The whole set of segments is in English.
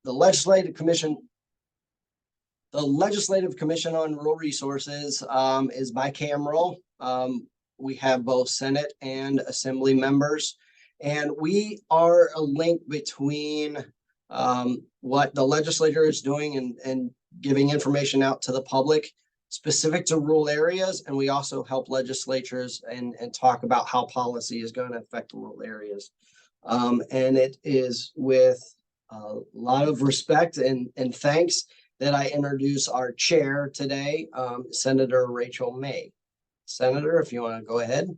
the Legislative Commission. The Legislative Commission on Rural Resources is bicameral. We have both Senate and Assembly members, and we are a link between what the legislature is doing and giving information out to the public specific to rural areas. And we also help legislatures and talk about how policy is going to affect rural areas. And it is with a lot of respect and thanks that I introduce our chair today, Senator Rachel May. Senator, if you want to go ahead.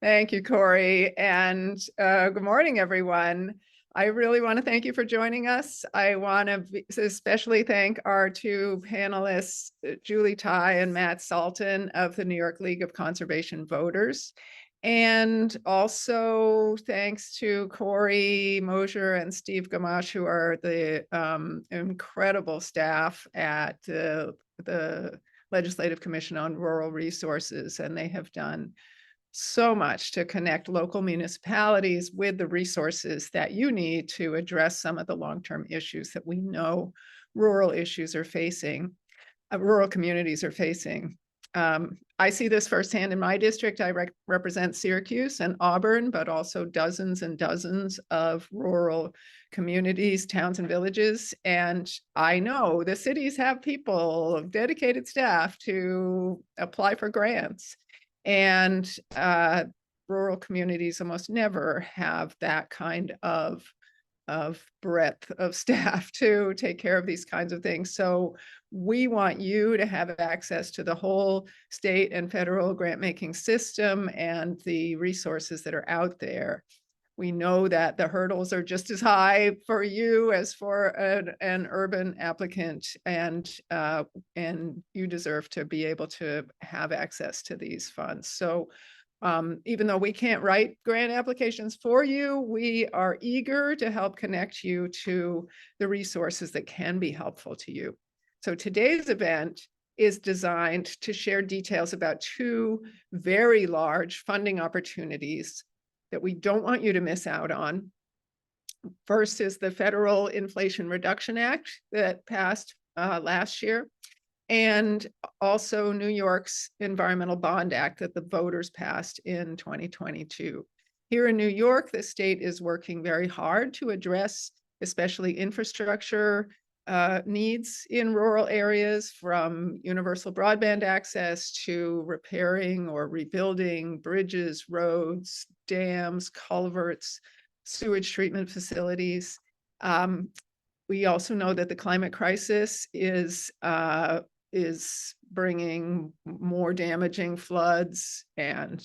Thank you, Corey, and good morning, everyone. I really want to thank you for joining us. I want to especially thank our two panelists, Julie Tighe and Matt Salton of the New York League of Conservation Voters. And also thanks to Corey Mosier and Steve Gamache, who are the incredible staff at the Legislative Commission on Rural Resources, and they have done so much to connect local municipalities with the resources that you need to address some of the long-term issues that we know rural issues are facing, rural communities are facing. I see this firsthand in my district. I represent Syracuse and Auburn, but also dozens and dozens of rural communities, towns, and villages. And I know the cities have people, dedicated staff to apply for grants. And rural communities almost never have that kind of breadth of staff to take care of these kinds of things. So we want you to have access to the whole state and federal grant making system and the resources that are out there. We know that the hurdles are just as high for you as for an urban applicant, and you deserve to be able to have access to these funds. So even though we can't write grant applications for you, we are eager to help connect you to the resources that can be helpful to you. So today's event is designed to share details about two very large funding opportunities that we don't want you to miss out on. First is the Federal Inflation Reduction Act that passed last year, and also New York's Environmental Bond Act that the voters passed in 2022. Here in New York, the state is working very hard to address especially infrastructure needs in rural areas, from universal broadband access to repairing or rebuilding bridges, roads, dams, culverts, sewage treatment facilities. We also know that the climate crisis is bringing more damaging floods and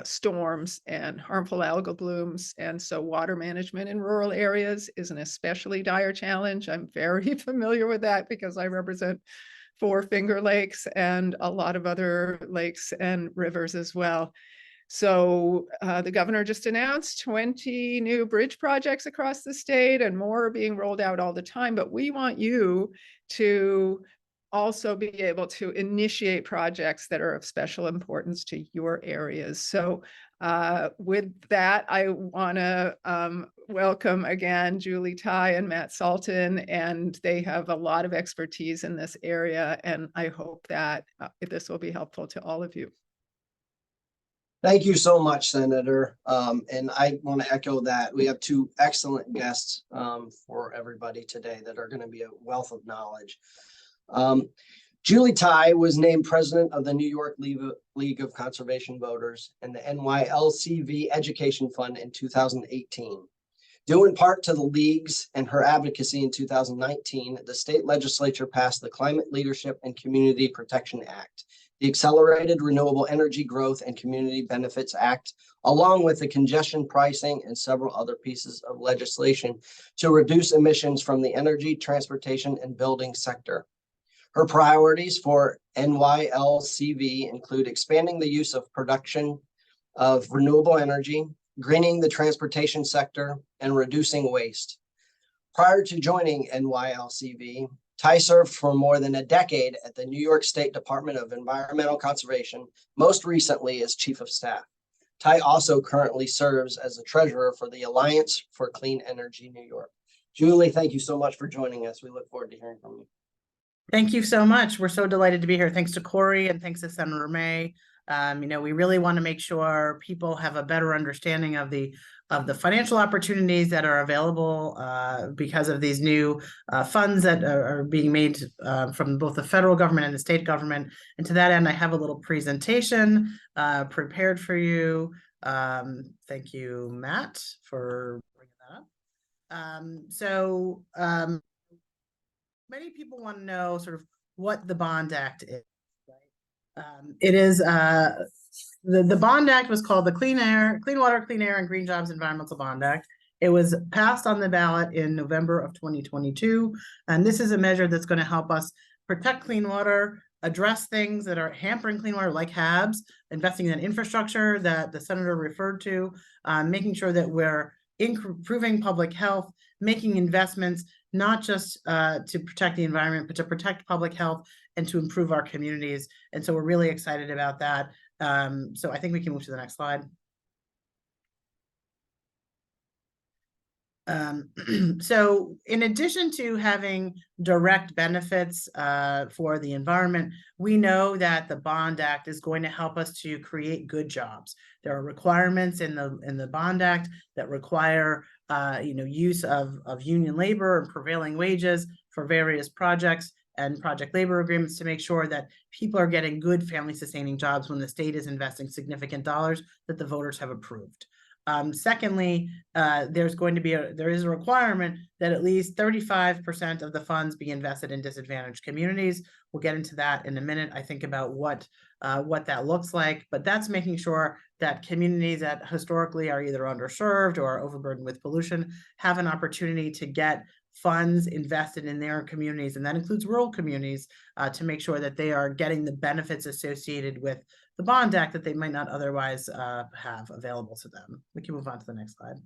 storms and harmful algal blooms. And so water management in rural areas is an especially dire challenge. I'm very familiar with that because I represent 4 Finger Lakes and a lot of other lakes and rivers as well. So the governor just announced 20 new bridge projects across the state, and more are being rolled out all the time. But we want you to also be able to initiate projects that are of special importance to your areas. So with that, I want to welcome again Julie Tighe and Matt Salton, and they have a lot of expertise in this area, and I hope that this will be helpful to all of you. Thank you so much, Senator. And I want to echo that. We have 2 excellent guests for everybody today that are going to be a wealth of knowledge. Julie Tighe was named president of the New York League of Conservation Voters and the NYLCV Education Fund in 2018. Due in part to the League's and her advocacy in 2019, the state legislature passed the Climate Leadership and Community Protection Act, the Accelerated Renewable Energy Growth and Community Benefits Act, along with the congestion pricing and several other pieces of legislation to reduce emissions from the energy, transportation, and building sector. Her priorities for NYLCV include expanding the use of production of renewable energy, greening the transportation sector, and reducing waste. Prior to joining NYLCV, Tighe served for more than a decade at the New York State Department of Environmental Conservation, most recently as Chief of Staff. Tighe also currently serves as the treasurer for the Alliance for Clean Energy New York. Julie, thank you so much for joining us. We look forward to hearing from you. Thank you so much. We're so delighted to be here. Thanks to Corey and thanks to Senator May. We really want to make sure people have a better understanding of the financial opportunities that are available because of these new funds that are being made from both the federal government and the state government. And to that end, I have a little presentation prepared for you. Thank you, Matt, for bringing that up. Many people want to know sort of what the Bond Act is. Right? It is the Bond Act was called the Clean Water, Clean Air, and Green Jobs Environmental Bond Act. It was passed on the ballot in November of 2022, and this is a measure that's going to help us protect clean water, address things that are hampering clean water, like HABs, investing in infrastructure that the senator referred to, making sure that we're improving public health, making investments not just to protect the environment, but to protect public health and to improve our communities. And so we're really excited about that. So I think we can move to the next slide. So in addition to having direct benefits for the environment, we know that the Bond Act is going to help us to create good jobs. There are requirements in the Bond Act that require use of union labor and prevailing wages for various projects and project labor agreements to make sure that people are getting good family sustaining jobs when the state is investing significant dollars that the voters have approved. Secondly, there is a requirement that at least 35% of the funds be invested in disadvantaged communities. We'll get into that in a minute. I think about what that looks like, but that's making sure that communities that historically are either underserved or overburdened with pollution have an opportunity to get funds invested in their communities, and that includes rural communities, to make sure that they are getting the benefits associated with the Bond Act that they might not otherwise have available to them. We can move on to the next slide.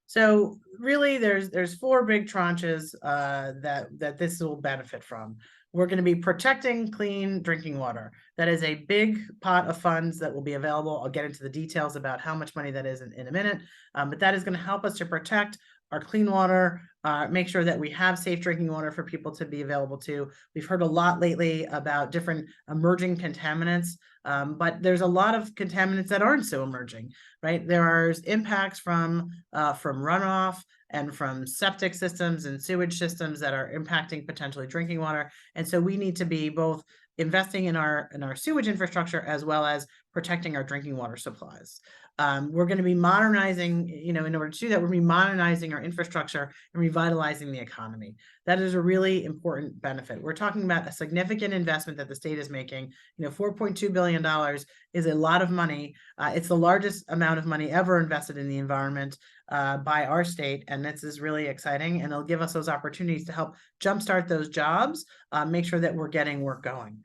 So really, there's four big tranches that this will benefit from. We're going to be protecting clean drinking water. That is a big pot of funds that will be available. I'll get into the details about how much money that is in a minute, but that is going to help us to protect our clean water, make sure that we have safe drinking water for people to be available to. We've heard a lot lately about different emerging contaminants, but there's a lot of contaminants that aren't so emerging, right? There are impacts from runoff and from septic systems and sewage systems that are impacting potentially drinking water. And so we need to be both investing in our sewage infrastructure as well as protecting our drinking water supplies. We're going to be modernizing, in order to do that, we're going to be modernizing our infrastructure and revitalizing the economy. That is a really important benefit. We're talking about a significant investment that the state is making. $4.2 billion is a lot of money. It's the largest amount of money ever invested in the environment by our state, and this is really exciting, and it'll give us those opportunities to help jumpstart those jobs, make sure that we're getting work going.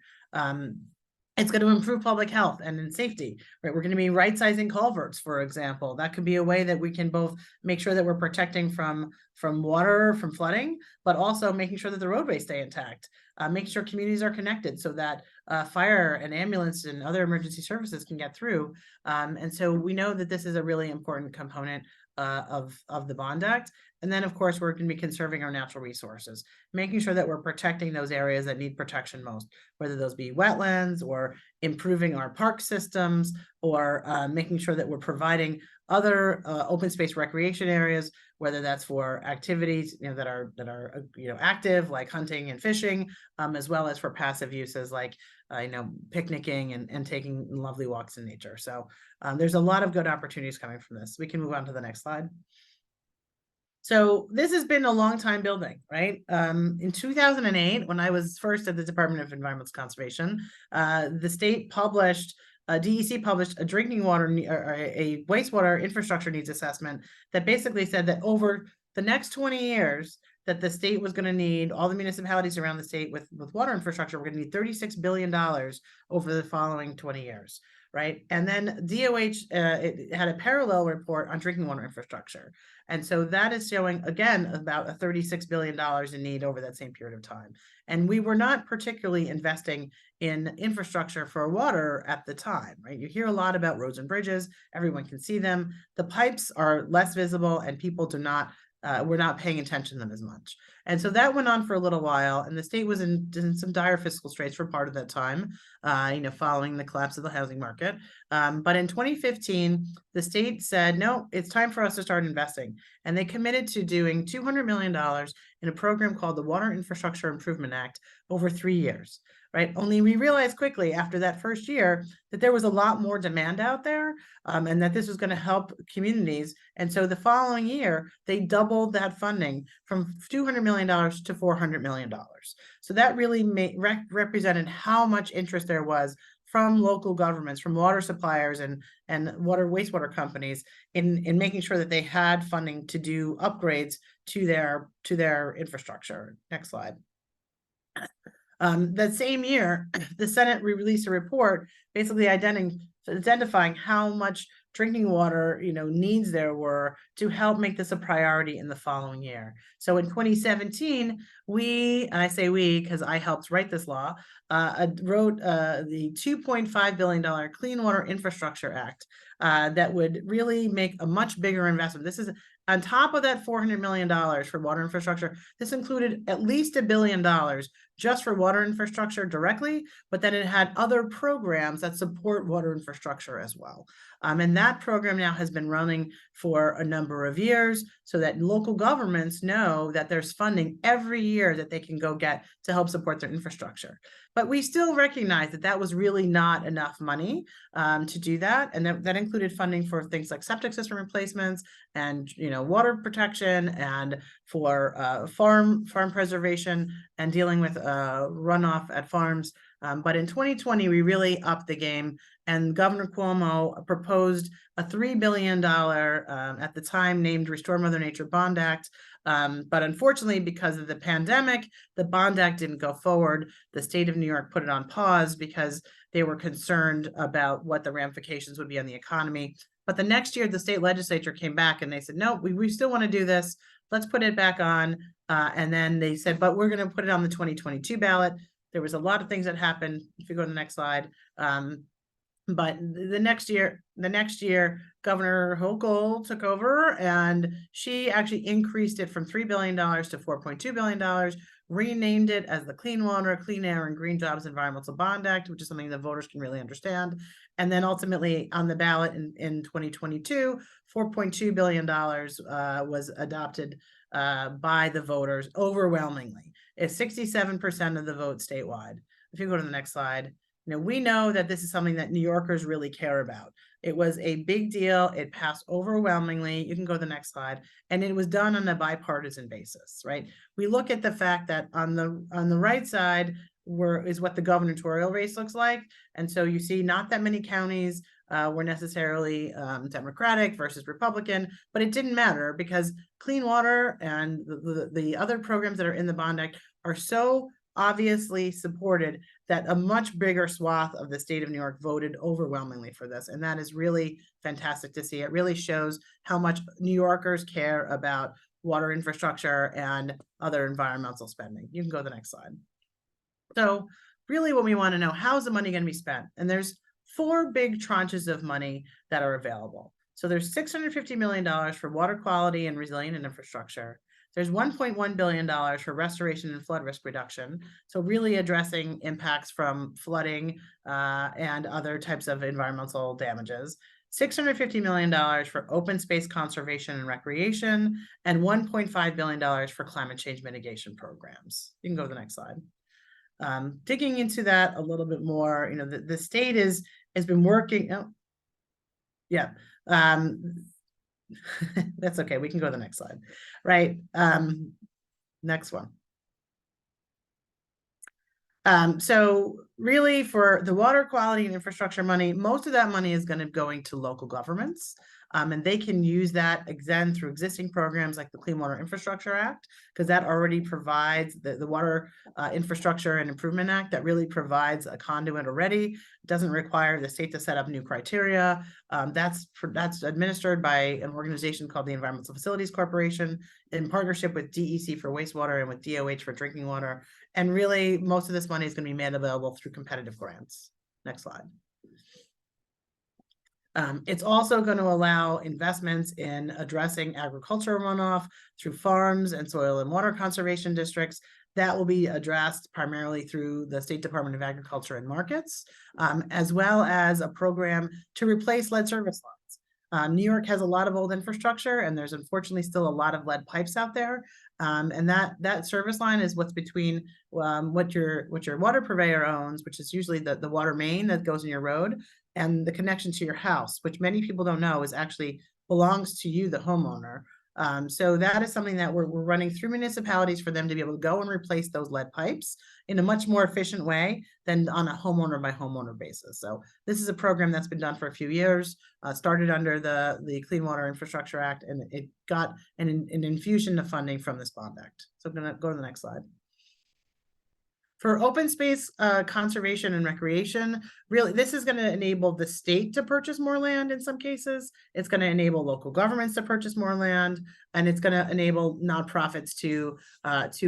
It's going to improve public health and safety, right? We're going to be right-sizing culverts, for example. That could be a way that we can both make sure that we're protecting from water, from flooding, but also making sure that the roadways stay intact, making sure communities are connected so that fire and ambulance and other emergency services can get through. And so we know that this is a really important component of the Bond Act. And then, of course, we're going to be conserving our natural resources, making sure that we're protecting those areas that need protection most, whether those be wetlands or improving our park systems or making sure that we're providing other open space recreation areas, whether that's for activities that are active, like hunting and fishing, as well as for passive uses like picnicking and taking lovely walks in nature. So there's a lot of good opportunities coming from this. We can move on to the next slide. So this has been a long time building, right? In 2008, when I was first at the Department of Environmental Conservation, the state published, DEC published a drinking water, or a wastewater infrastructure needs assessment that basically said that over the next 20 years, that the state was going to need, all the municipalities around the state with water infrastructure, we're going to need $36 billion over the following 20 years. right? And then DOH, it had a parallel report on drinking water infrastructure. And so that is showing, again, about a $36 billion in need over that same period of time. And we were not particularly investing in infrastructure for water at the time, right? You hear a lot about roads and bridges. Everyone can see them. The pipes are less visible and people do not, we're not paying attention to them as much. And so that went on for a little while, and the state was in some dire fiscal straits for part of that time, following the collapse of the housing market. But in 2015, the state said, no, it's time for us to start investing. And they committed to doing $200 million in a program called the Water Infrastructure Improvement Act over 3 years, right? Only we realized quickly after that first year that there was a lot more demand out there, and that this was going to help communities. And so the following year, they doubled that funding from $200 million to $400 million. So that really represented how much interest there was from local governments, from water suppliers and wastewater companies in making sure that they had funding to do upgrades to their infrastructure. Next slide. That same year, the Senate released a report basically identifying how much drinking water, needs there were to help make this a priority in the following year. So in 2017, and I say we because I helped write this law, wrote the $2.5 billion Clean Water Infrastructure Act that would really make a much bigger investment. This is on top of that $400 million for water infrastructure. This included at least $1 billion just for water infrastructure directly, but then it had other programs that support water infrastructure as well. And that program now has been running for a number of years so that local governments know that there's funding every year that they can go get to help support their infrastructure. But we still recognize that that was really not enough money to do that. And that included funding for things like septic system replacements and, water protection and for farm preservation and dealing with runoff at farms. But in 2020, we really upped the game, and Governor Cuomo proposed a $3 billion, at the time named Restore Mother Nature Bond Act. But unfortunately, because of the pandemic, the Bond Act didn't go forward. The state of New York put it on pause because they were concerned about what the ramifications would be on the economy. But the next year, the state legislature came back and they said, no, we still want to do this. Let's put it back on. And then they said, but we're going to put it on the 2022 ballot. There was a lot of things that happened. If you go to the next slide. But the next year, Governor Hochul took over, and she actually increased it from $3 billion to $4.2 billion, renamed it as the Clean Water, Clean Air, and Green Jobs Environmental Bond Act, which is something that voters can really understand. And then ultimately on the ballot in 2022, $4.2 billion was adopted by the voters overwhelmingly. It's 67% of the vote statewide. If you go to the next slide. We know that this is something that New Yorkers really care about. It was a big deal. It passed overwhelmingly. You can go to the next slide. And it was done on a bipartisan basis, right? We look at the fact that on the right side is what the gubernatorial race looks like. And so you see not that many counties were necessarily Democratic versus Republican, but it didn't matter because clean water and the other programs that are in the Bond Act are so obviously supported that a much bigger swath of the state of New York voted overwhelmingly for this. And that is really fantastic to see. It really shows how much New Yorkers care about water infrastructure and other environmental spending. You can go to the next slide. So really what we want to know, how's the money going to be spent? And there's 4 big tranches of money that are available. So there's $650 million for water quality and resilient infrastructure. There's $1.1 billion for restoration and flood risk reduction. So really addressing impacts from flooding and other types of environmental damages. $650 million for open space conservation and recreation, and $1.5 billion for climate change mitigation programs. You can go to the next slide. Digging into that a little bit more, the state has been working. Oh, yeah. That's okay. We can go to the next slide. Right. Next one. So really for the water quality and infrastructure money, most of that money is going to be going to local governments. And they can use that again through existing programs like the Clean Water Infrastructure Act, because that already provides the Water Infrastructure and Improvement Act that really provides a conduit already. It doesn't require the state to set up new criteria. That's administered by an organization called the Environmental Facilities Corporation in partnership with DEC for wastewater and with DOH for drinking water. And really, most of this money is going to be made available through competitive grants. Next slide. It's also going to allow investments in addressing agricultural runoff through farms and soil and water conservation districts. That will be addressed primarily through the State Department of Agriculture and Markets, as well as a program to replace lead service lines. New York has a lot of old infrastructure, and there's unfortunately still a lot of lead pipes out there. And that service line is what's between what your water purveyor owns, which is usually the water main that goes in your road, and the connection to your house, which many people don't know is actually belongs to you, the homeowner. So that is something that we're running through municipalities for them to be able to go and replace those lead pipes in a much more efficient way than on a homeowner by homeowner basis. So this is a program that's been done for a few years, started under the Clean Water Infrastructure Act, and it got an infusion of funding from this bond act. So I'm gonna go to the next slide. For open space conservation and recreation, really, this is going to enable the state to purchase more land in some cases. It's going to enable local governments to purchase more land, and it's going to enable nonprofits to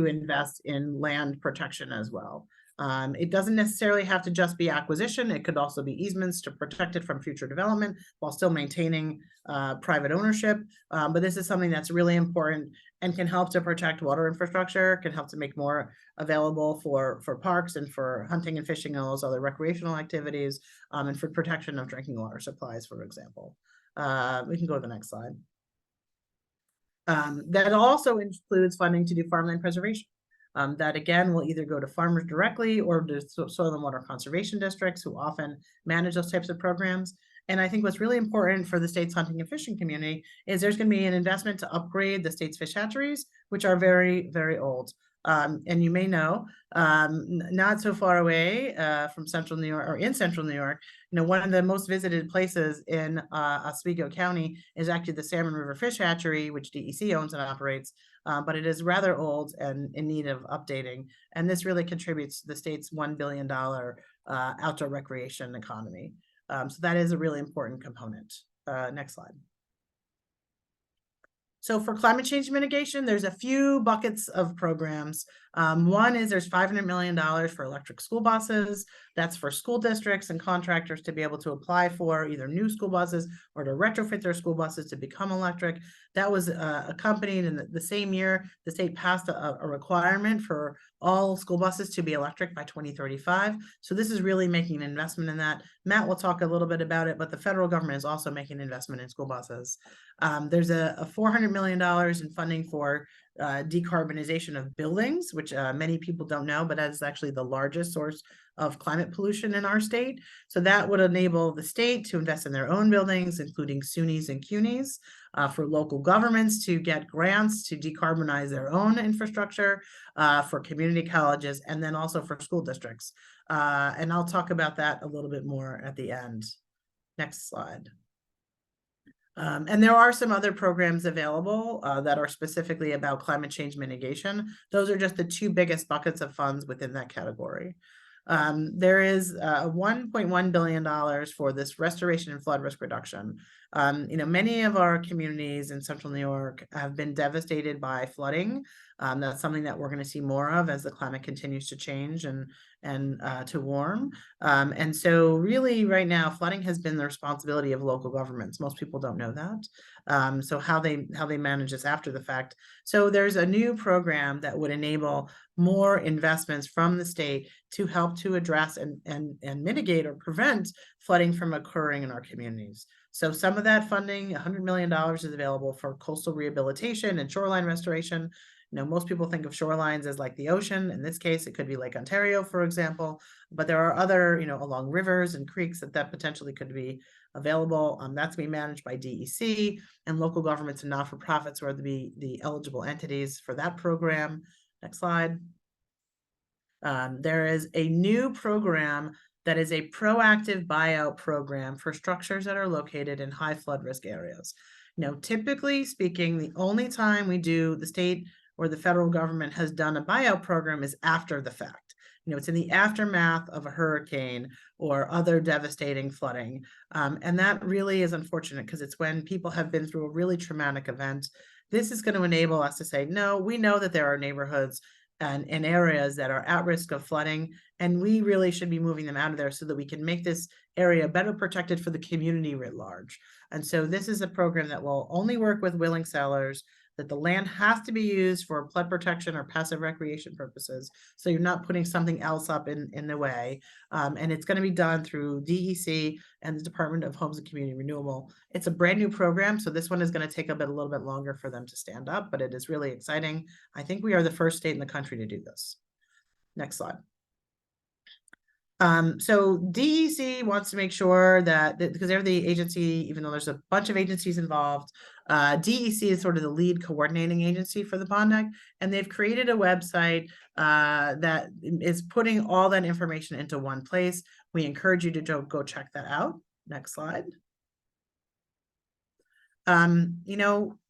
invest in land protection as well. It doesn't necessarily have to just be acquisition. It could also be easements to protect it from future development while still maintaining private ownership. But this is something that's really important and can help to protect water infrastructure, can help to make more available for parks and for hunting and fishing and all those other recreational activities, and for protection of drinking water supplies, for example. We can go to the next slide. That also includes funding to do farmland preservation. That again will either go to farmers directly or to soil and water conservation districts who often manage those types of programs. And I think what's really important for the state's hunting and fishing community is there's going to be an investment to upgrade the state's fish hatcheries, which are very, very old. And you may know, not so far away from central New York, or in central New York, one of the most visited places in Oswego County is actually the Salmon River Fish Hatchery, which DEC owns and operates, but it is rather old and in need of updating. And this really contributes to the state's $1 billion outdoor recreation economy. So that is a really important component. Next slide. So for climate change mitigation, there's a few buckets of programs. One is there's $500 million for electric school buses. That's for school districts and contractors to be able to apply for either new school buses or to retrofit their school buses to become electric. That was accompanied in the same year, the state passed a requirement for all school buses to be electric by 2035. So this is really making an investment in that. Matt will talk a little bit about it, but the federal government is also making an investment in school buses. There's a $400 million in funding for decarbonization of buildings, which many people don't know, but that is actually the largest source of climate pollution in our state. So that would enable the state to invest in their own buildings, including SUNYs and CUNYs, for local governments to get grants to decarbonize their own infrastructure, for community colleges, and then also for school districts. And I'll talk about that a little bit more at the end. Next slide. And there are some other programs available that are specifically about climate change mitigation. Those are just the two biggest buckets of funds within that category. There is $1.1 billion for this restoration and flood risk reduction. Many of our communities in central New York have been devastated by flooding. That's something that we're going to see more of as the climate continues to change and to warm. And so really right now, flooding has been the responsibility of local governments. Most people don't know that. So how they manage this after the fact. So there's a new program that would enable more investments from the state to help to address and mitigate or prevent flooding from occurring in our communities. So some of that funding, $100 million, is available for coastal rehabilitation and shoreline restoration. Most people think of shorelines as like the ocean. In this case, it could be Lake Ontario, for example, but there are other, along rivers and creeks that potentially could be available. That's being managed by DEC, and local governments and not-for-profits are the eligible entities for that program. Next slide. There is a new program that is a proactive buyout program for structures that are located in high flood risk areas. Typically speaking, the only time the state or the federal government has done a buyout program is after the fact. It's in the aftermath of a hurricane or other devastating flooding. And that really is unfortunate because it's when people have been through a really traumatic event. This is going to enable us to say, no, we know that there are neighborhoods and areas that are at risk of flooding, and we really should be moving them out of there so that we can make this area better protected for the community writ large. And so this is a program that will only work with willing sellers, that the land has to be used for flood protection or passive recreation purposes. So you're not putting something else up in the way. And it's going to be done through DEC and the Department of Homes and Community Renewal. It's a brand new program, so this one is going to take a little bit longer for them to stand up, but it is really exciting. I think we are the first state in the country to do this. Next slide. So DEC wants to make sure that because they're the agency, even though there's a bunch of agencies involved, DEC is sort of the lead coordinating agency for the Bond Act, and they've created a website that is putting all that information into one place. We encourage you to go check that out. Next slide.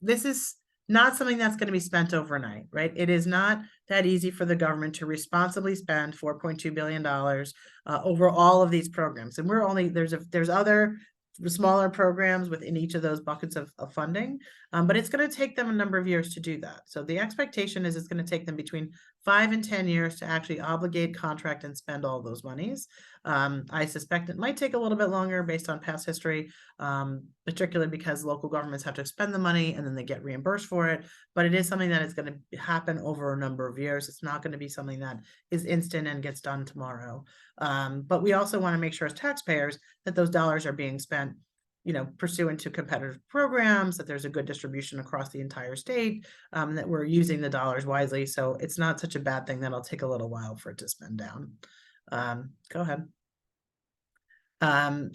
This is not something that's going to be spent overnight, right? It is not that easy for the government to responsibly spend $4.2 billion over all of these programs. And there's other smaller programs within each of those buckets of funding, but it's going to take them a number of years to do that. So the expectation is it's going to take them between 5 and 10 years to actually obligate, contract, and spend all those monies. I suspect it might take a little bit longer based on past history, particularly because local governments have to expend the money and then they get reimbursed for it. But it is something that is going to happen over a number of years. It's not going to be something that is instant and gets done tomorrow. But we also want to make sure as taxpayers that those dollars are being spent pursuant to competitive programs, that there's a good distribution across the entire state, that we're using the dollars wisely. So it's not such a bad thing that'll take a little while for it to spend down. Go ahead.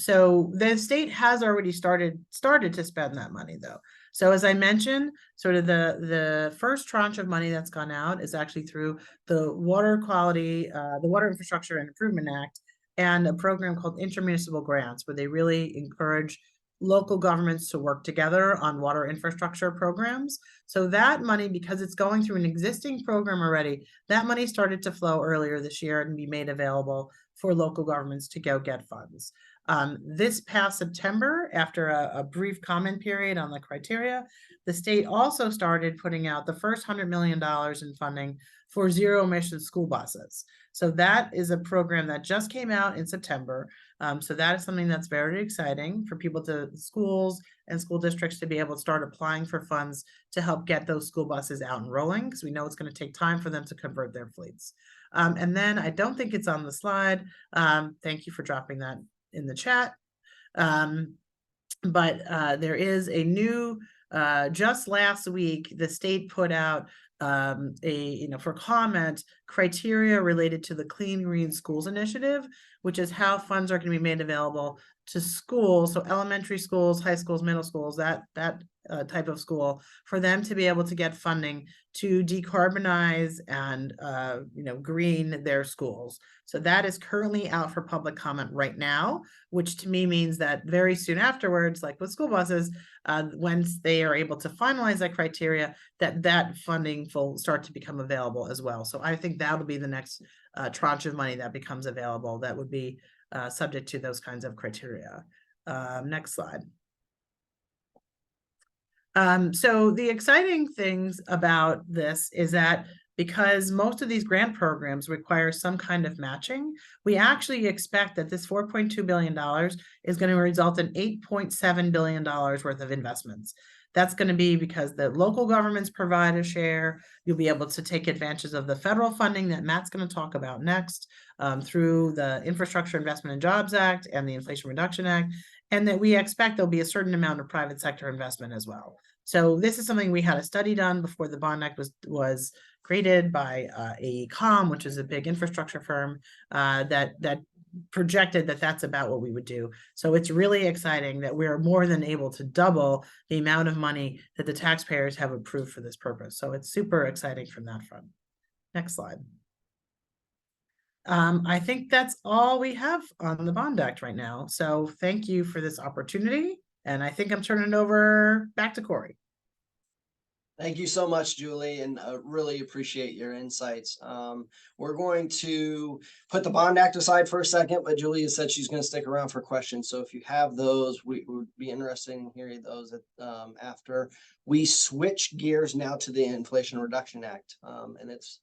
So the state has already started to spend that money though. So as I mentioned, sort of the first tranche of money that's gone out is actually through the Water Infrastructure and Improvement Act and a program called intermunicipal grants, where they really encourage local governments to work together on water infrastructure programs. So that money, because it's going through an existing program already, that money started to flow earlier this year and be made available for local governments to go get funds. This past September, after a brief comment period on the criteria, the state also started putting out the first $100 million in funding for zero emission school buses. So that is a program that just came out in September. So that is something that's very exciting for schools and school districts to be able to start applying for funds to help get those school buses out and rolling, because we know it's going to take time for them to convert their fleets. And then I don't think it's on the slide. Thank you for dropping that in the chat. But there is a new, just last week, the state put out for comment, criteria related to the Clean Green Schools Initiative, which is how funds are going to be made available to schools, so elementary schools, high schools, middle schools, that type of school, for them to be able to get funding to decarbonize and green their schools. So that is currently out for public comment right now, which to me means that very soon afterwards, like with school buses, once they are able to finalize that criteria, that funding will start to become available as well. So I think that'll be the next tranche of money that becomes available that would be subject to those kinds of criteria. Next slide. So the exciting things about this is that because most of these grant programs require some kind of matching, we actually expect that this $4.2 billion is going to result in $8.7 billion worth of investments. That's going to be because the local governments provide a share. You'll be able to take advantage of the federal funding that Matt's going to talk about next, through the Infrastructure Investment and Jobs Act and the Inflation Reduction Act, and that we expect there'll be a certain amount of private sector investment as well. So this is something we had a study done before the Bond Act was created by AECOM, which is a big infrastructure firm that projected that that's about what we would do. So it's really exciting that we're more than able to double the amount of money that the taxpayers have approved for this purpose. So it's super exciting from that front. Next slide. I think that's all we have on the Bond Act right now. So thank you for this opportunity. And I think I'm turning it over back to Corey. Thank you so much, Julie, and really appreciate your insights. We're going to put the Bond Act aside for a second, but Julie has said she's going to stick around for questions. So if you have those, we would be interested in hearing those after we switch gears now to the Inflation Reduction Act. And it's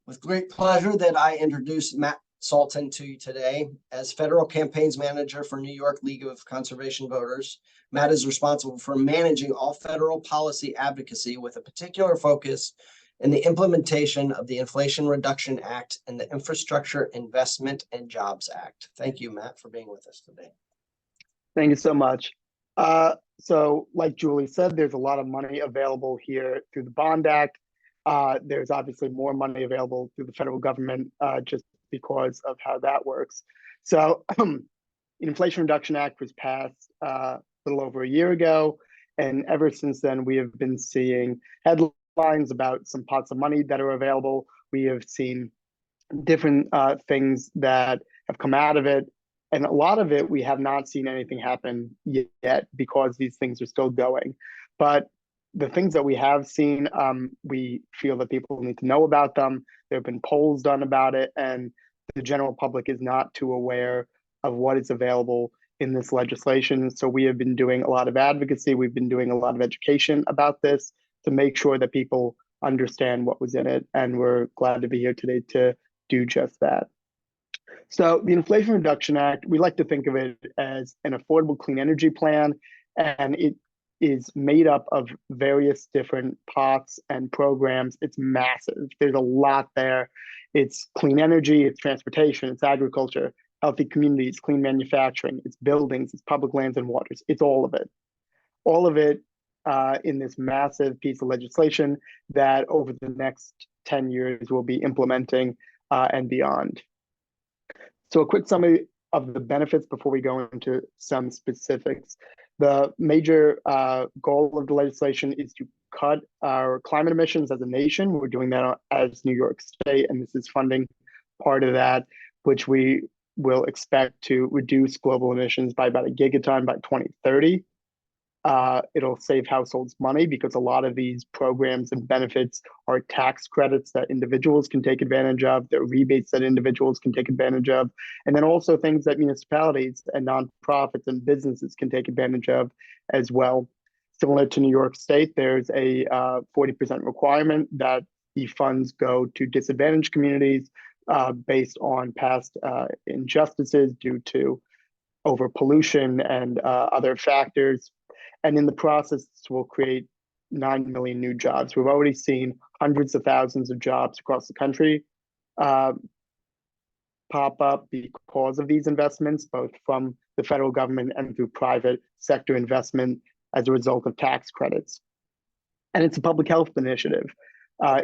with great pleasure that I introduce Matt Salton to you today. As Federal Campaigns Manager for New York League of Conservation Voters, Matt is responsible for managing all federal policy advocacy with a particular focus in the implementation of the Inflation Reduction Act and the Infrastructure Investment and Jobs Act. Thank you, Matt, for being with us today. Thank you so much. So like Julie said, there's a lot of money available here through the Bond Act. There's obviously more money available through the federal government just because of how that works. So the Inflation Reduction Act was passed a little over a year ago. And ever since then, we have been seeing headlines about some pots of money that are available. We have seen different things that have come out of it. And a lot of it, we have not seen anything happen yet because these things are still going. But the things that we have seen, we feel that people need to know about them. There have been polls done about it, and the general public is not too aware of what is available in this legislation. So we have been doing a lot of advocacy. We've been doing a lot of education about this to make sure that people understand what was in it. And we're glad to be here today to do just that. So the Inflation Reduction Act, we like to think of it as an affordable clean energy plan, and it is made up of various different pots and programs. It's massive. There's a lot there. It's clean energy, it's transportation, it's agriculture, healthy communities, clean manufacturing, it's buildings, it's public lands and waters. It's all of it. All of it in this massive piece of legislation that over the next 10 years we'll be implementing and beyond. So a quick summary of the benefits before we go into some specifics. The major goal of the legislation is to cut our climate emissions as a nation. We're doing that as New York State, and this is funding part of that, which we will expect to reduce global emissions by about a gigaton by 2030. It'll save households money because a lot of these programs and benefits are tax credits that individuals can take advantage of. They're rebates that individuals can take advantage of. And then also things that municipalities and nonprofits and businesses can take advantage of as well. Similar to New York State, there's a 40% requirement that the funds go to disadvantaged communities based on past injustices due to overpollution and other factors. And in the process, this will create 9 million new jobs. We've already seen hundreds of thousands of jobs across the country pop up because of these investments, both from the federal government and through private sector investment as a result of tax credits. And it's a public health initiative.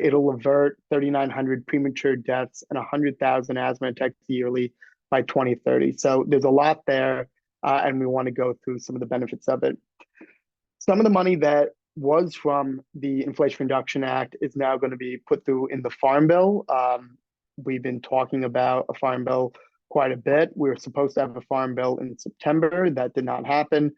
It'll avert 3,900 premature deaths and 100,000 asthma attacks yearly by 2030. So there's a lot there, and we want to go through some of the benefits of it. Some of the money that was from the Inflation Reduction Act is now going to be put through in the Farm Bill. We've been talking about a Farm Bill quite a bit. We were supposed to have a Farm Bill in September. That did not happen.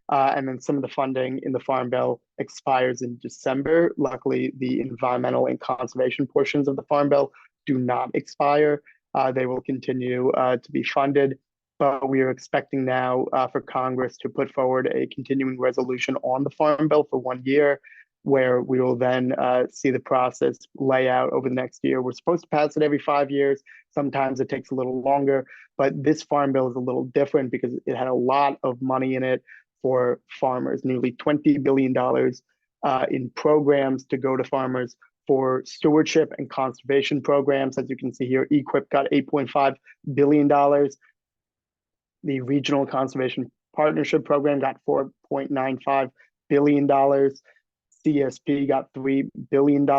And then some of the funding in the Farm Bill expires in December. Luckily, the environmental and conservation portions of the Farm Bill do not expire. They will continue to be funded. But we are expecting now for Congress to put forward a continuing resolution on the Farm Bill for 1 year, where we will then see the process lay out over the next year. We're supposed to pass it every 5 years. Sometimes it takes a little longer, but this Farm Bill is a little different because it had a lot of money in it for farmers, nearly $20 billion in programs to go to farmers for stewardship and conservation programs. As you can see here, EQIP got $8.5 billion. The Regional Conservation Partnership Program got $4.95 billion. CSP got $3 billion.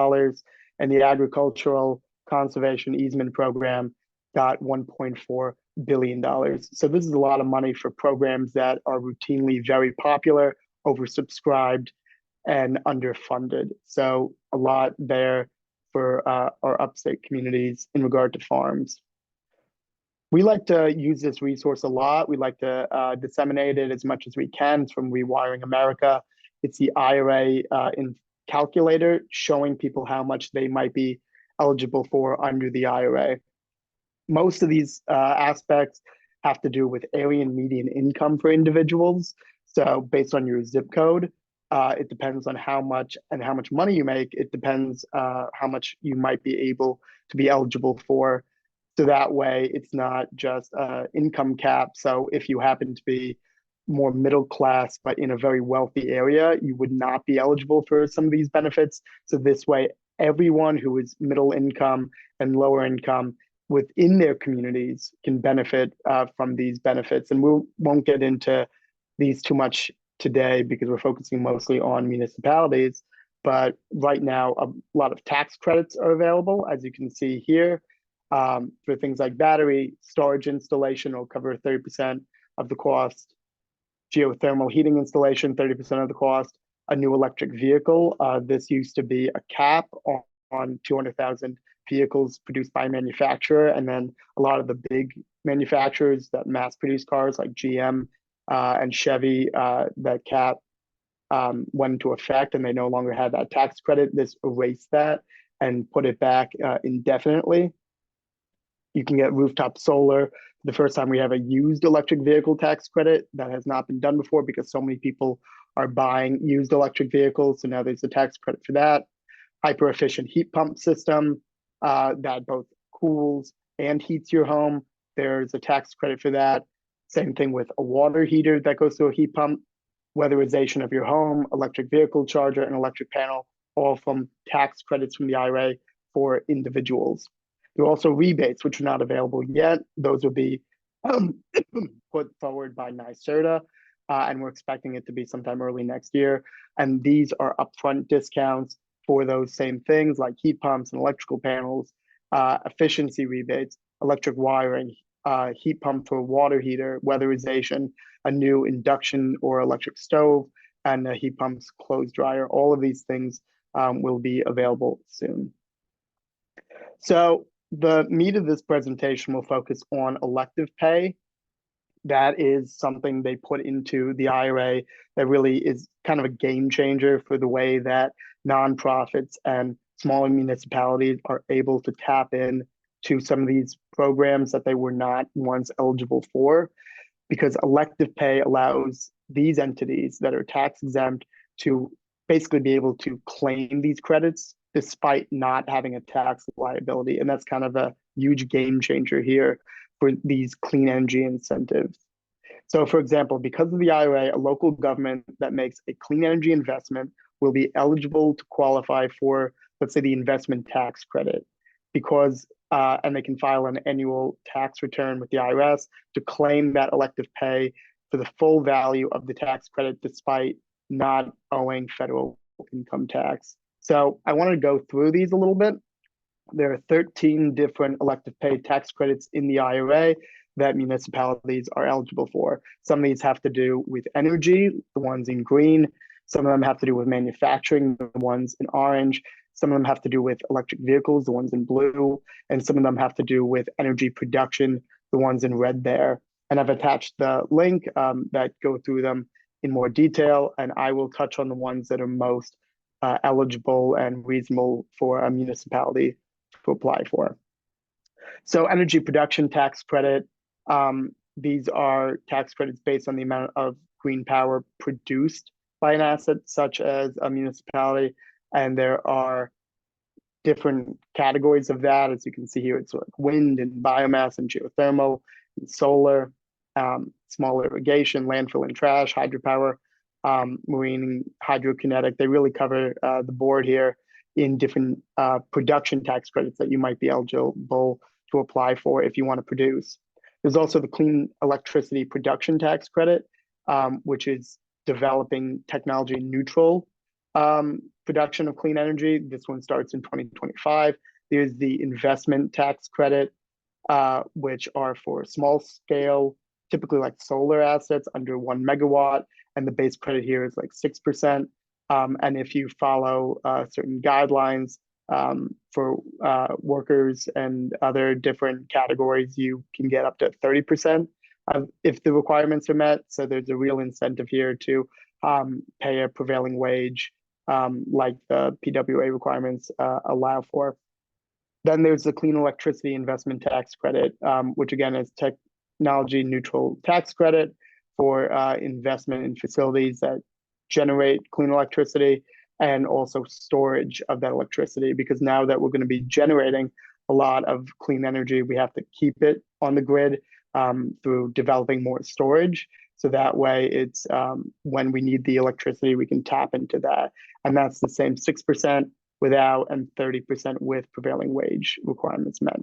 And the Agricultural Conservation Easement Program got $1.4 billion. So this is a lot of money for programs that are routinely very popular, oversubscribed, and underfunded. So a lot there for our upstate communities in regard to farms. We like to use this resource a lot. We like to disseminate it as much as we can. It's from Rewiring America. It's the IRA in calculator showing people how much they might be eligible for under the IRA. Most of these aspects have to do with alien median income for individuals. So based on your zip code, it depends on how much money you make. It depends how much you might be able to be eligible for. So that way, it's not just income cap. So if you happen to be more middle class, but in a very wealthy area, you would not be eligible for some of these benefits. So this way, everyone who is middle income and lower income within their communities can benefit from these benefits. And we won't get into these too much today because we're focusing mostly on municipalities. But right now, a lot of tax credits are available, as you can see here. For things like battery storage installation will cover 30% of the cost. Geothermal heating installation, 30% of the cost. A new electric vehicle. This used to be a cap on 200,000 vehicles produced by a manufacturer. And then a lot of the big manufacturers that mass produce cars like GM and Chevy, that cap went into effect and they no longer had that tax credit. This erased that and put it back indefinitely. You can get rooftop solar. The first time we have a used electric vehicle tax credit. That has not been done before because so many people are buying used electric vehicles. So now there's a tax credit for that. Hyper efficient heat pump system that both cools and heats your home. There's a tax credit for that. Same thing with a water heater that goes through a heat pump. Weatherization of your home, electric vehicle charger, and electric panel, all from tax credits from the IRA for individuals. There are also rebates, which are not available yet. Those will be put forward by NYSERDA, and we're expecting it to be sometime early next year. And these are upfront discounts for those same things like heat pumps and electrical panels, efficiency rebates, electric wiring, heat pump for a water heater, weatherization, a new induction or electric stove, and a heat pump's clothes dryer. All of these things will be available soon. So the meat of this presentation will focus on elective pay. That is something they put into the IRA that really is kind of a game changer for the way that nonprofits and smaller municipalities are able to tap in to some of these programs that they were not once eligible for, because elective pay allows these entities that are tax exempt to basically be able to claim these credits despite not having a tax liability. And that's kind of a huge game changer here for these clean energy incentives. So for example, because of the IRA, a local government that makes a clean energy investment will be eligible to qualify for, let's say, the investment tax credit, because and they can file an annual tax return with the IRS to claim that elective pay for the full value of the tax credit despite not owing federal income tax. So I want to go through these a little bit. There are 13 different elective pay tax credits in the IRA that municipalities are eligible for. Some of these have to do with energy, the ones in green. Some of them have to do with manufacturing, the ones in orange. Some of them have to do with electric vehicles, the ones in blue. And some of them have to do with energy production, the ones in red there. And I've attached the link that go through them in more detail. And I will touch on the ones that are most eligible and reasonable for a municipality to apply for. So energy production tax credit, these are tax credits based on the amount of green power produced by an asset such as a municipality. And there are different categories of that. As you can see here, it's like wind and biomass and geothermal and solar, small irrigation, landfill and trash, hydropower, marine and hydrokinetic. They really cover the board here in different production tax credits that you might be eligible to apply for if you want to produce. There's also the clean electricity production tax credit, which is developing technology neutral production of clean energy. This one starts in 2025. There's the investment tax credit, which are for small scale, typically like solar assets under 1 megawatt. And the base credit here is like 6%. And if you follow certain guidelines, For workers and other different categories, you can get up to 30% if the requirements are met. So there's a real incentive here to pay a prevailing wage like the PWA requirements allow for. Then there's the Clean Electricity Investment Tax Credit, which again is technology neutral tax credit for investment in facilities that generate clean electricity and also storage of that electricity. Because now that we're going to be generating a lot of clean energy, we have to keep it on the grid through developing more storage. So that way it's when we need the electricity, we can tap into that. And that's the same 6% without and 30% with prevailing wage requirements met.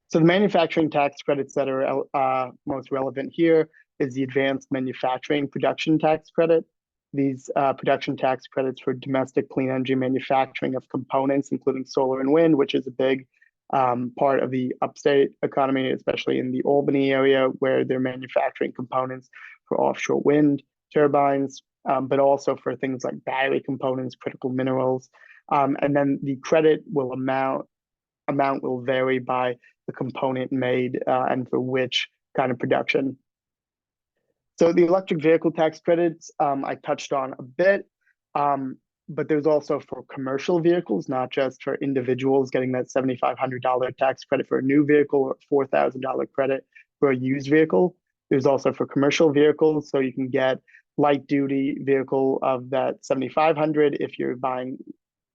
So the manufacturing tax credits that are most relevant here is the Advanced Manufacturing Production Tax Credit. These production tax credits for domestic clean energy manufacturing of components, including solar and wind, which is a big part of the upstate economy, especially in the Albany area, where they're manufacturing components for offshore wind turbines, but also for things like battery components, critical minerals. And then the credit will amount will vary by the component made and for which kind of production. So the electric vehicle tax credits I touched on a bit, but there's also for commercial vehicles, not just for individuals getting that $7,500 tax credit for a new vehicle or $4,000 credit for a used vehicle. There's also for commercial vehicles, so you can get light duty vehicle of that $7,500 if you're buying,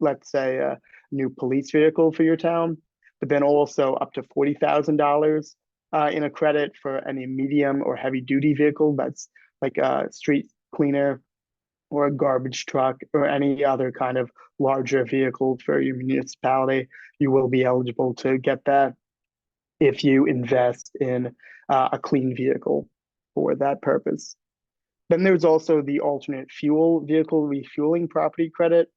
let's say, a new police vehicle for your town, but then also up to $40,000 in a credit for any medium or heavy duty vehicle that's like a street cleaner or a garbage truck or any other kind of larger vehicle for your municipality. You will be eligible to get that if you invest in a clean vehicle for that purpose. Then there's also the alternate fuel vehicle refueling property credit.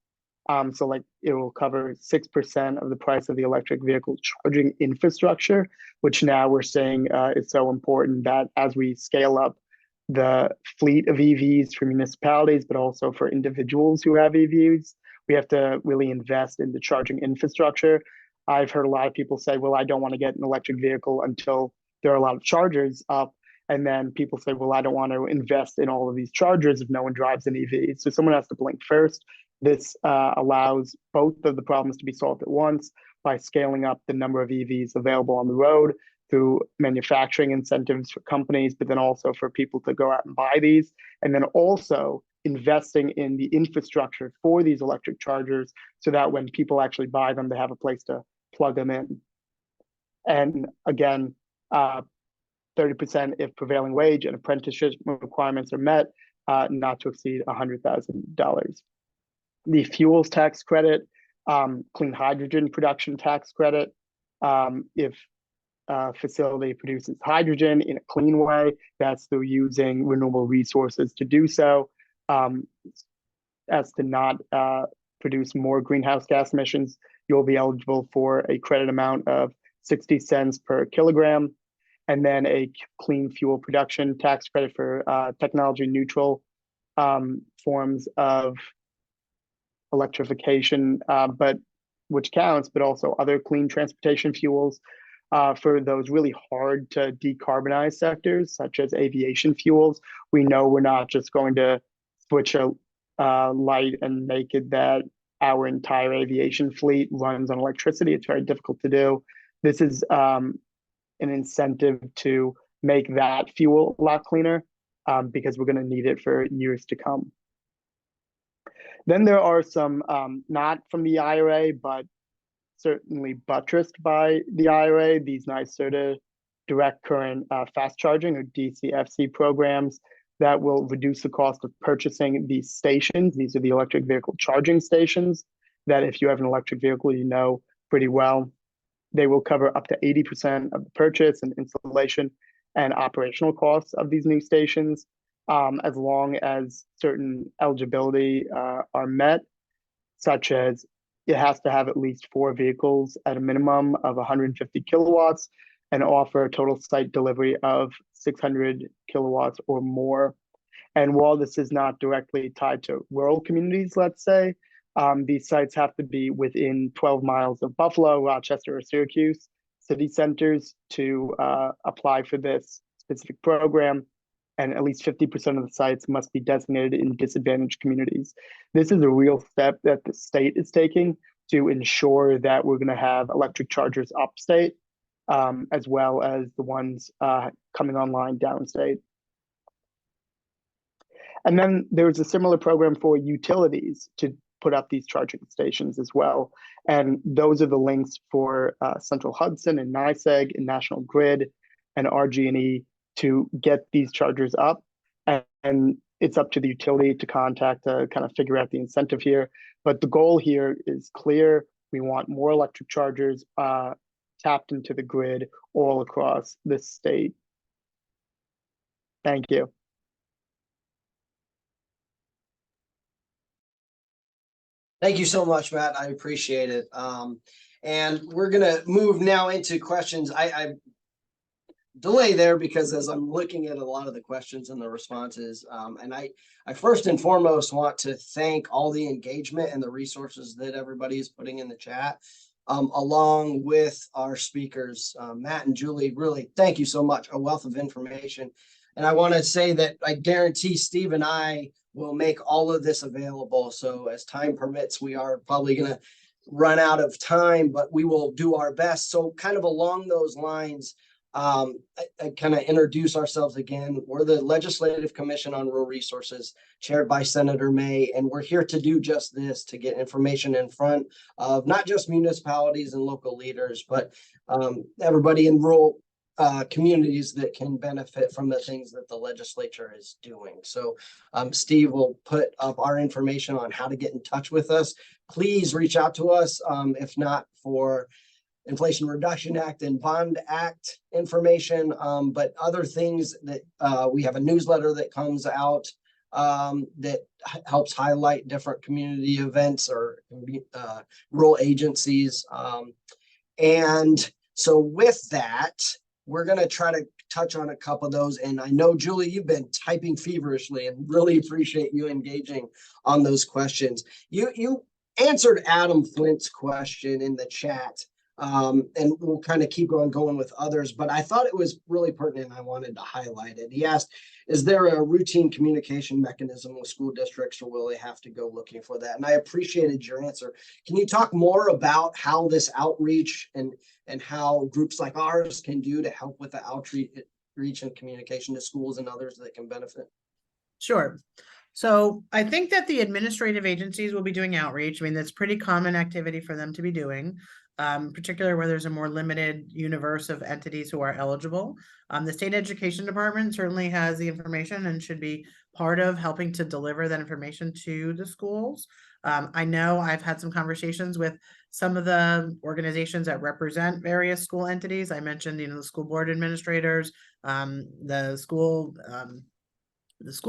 So like it will cover 6% of the price of the electric vehicle charging infrastructure, which now we're saying is so important that as we scale up the fleet of EVs for municipalities, but also for individuals who have EVs, we have to really invest in the charging infrastructure. I've heard a lot of people say, well, I don't want to get an electric vehicle until there are a lot of chargers up. And then people say, well, I don't want to invest in all of these chargers if no one drives an EV. So someone has to blink first. This allows both of the problems to be solved at once by scaling up the number of EVs available on the road through manufacturing incentives for companies, but then also for people to go out and buy these, and then also investing in the infrastructure for these electric chargers so that when people actually buy them, they have a place to plug them in. And again, 30% if prevailing wage and apprenticeship requirements are met, not to exceed $100,000. The fuels tax credit, clean hydrogen production tax credit, if a facility produces hydrogen in a clean way, that's through using renewable resources to do so, as to not produce more greenhouse gas emissions, you'll be eligible for a credit amount of 60 cents per kilogram, and then a clean fuel production tax credit for technology neutral forms of electrification, but which counts, but also other clean transportation fuels for those really hard to decarbonize sectors, such as aviation fuels. We know we're not just going to switch a light and make it that our entire aviation fleet runs on electricity. It's very difficult to do. This is an incentive to make that fuel a lot cleaner because we're going to need it for years to come. Then there are some not from the IRA, but certainly buttressed by the IRA, these NYSERDA direct current fast charging or DCFC programs that will reduce the cost of purchasing these stations. These are the electric vehicle charging stations that if you have an electric vehicle, you know pretty well. They will cover up to 80% of the purchase and installation and operational costs of these new stations, as long as certain eligibility are met, such as it has to have at least 4 vehicles at a minimum of 150 kilowatts and offer a total site delivery of 600 kilowatts or more. And while this is not directly tied to rural communities, let's say, These sites have to be within 12 miles of Buffalo, Rochester, or Syracuse city centers to apply for this specific program. And at least 50% of the sites must be designated in disadvantaged communities. This is a real step that the state is taking to ensure that we're going to have electric chargers upstate, as well as the ones coming online downstate. And then there's a similar program for utilities to put up these charging stations as well. And those are the links for Central Hudson and NYSEG and National Grid and RG&E to get these chargers up. And it's up to the utility to contact to kind of figure out the incentive here. But the goal here is clear. We want more electric chargers tapped into the grid all across the state. Thank you. Thank you so much, Matt. I appreciate it. And we're going to move now into questions. I delay there because as I'm looking at a lot of the questions and the responses, and I first and foremost want to thank all the engagement and the resources that everybody is putting in the chat, along with our speakers, Matt and Julie. Really, thank you so much. A wealth of information. And I want to say that I guarantee Steve and I will make all of this available. So as time permits, we are probably going to run out of time, but we will do our best. So kind of along those lines, I kind of introduce ourselves again. We're the Legislative Commission on Rural Resources, chaired by Senator May, and we're here to do just this, to get information in front of not just municipalities and local leaders, but everybody in rural communities that can benefit from the things that the legislature is doing. So Steve will put up our information on how to get in touch with us. Please reach out to us, if not for Inflation Reduction Act and Bond Act information, but other things that we have a newsletter that comes out that helps highlight different community events or rural agencies. And so with that, we're going to try to touch on a couple of those. And I know, Julie, you've been typing feverishly and really appreciate you engaging on those questions. You answered Adam Flint's question in the chat. And we'll kind of keep going with others, but I thought it was really pertinent. I wanted to highlight it. He asked, is there a routine communication mechanism with school districts, or will they have to go looking for that? And I appreciated your answer. Can you talk more about how this outreach and how groups like ours can do to help with the outreach and communication to schools and others that can benefit? Sure. So I think that the administrative agencies will be doing outreach. I mean, that's pretty common activity for them to be doing. Particularly where there's a more limited universe of entities who are eligible. The state education department certainly has the information and should be part of helping to deliver that information to the schools. I know I've had some conversations with some of the organizations that represent various school entities. I mentioned, the school board administrators, the school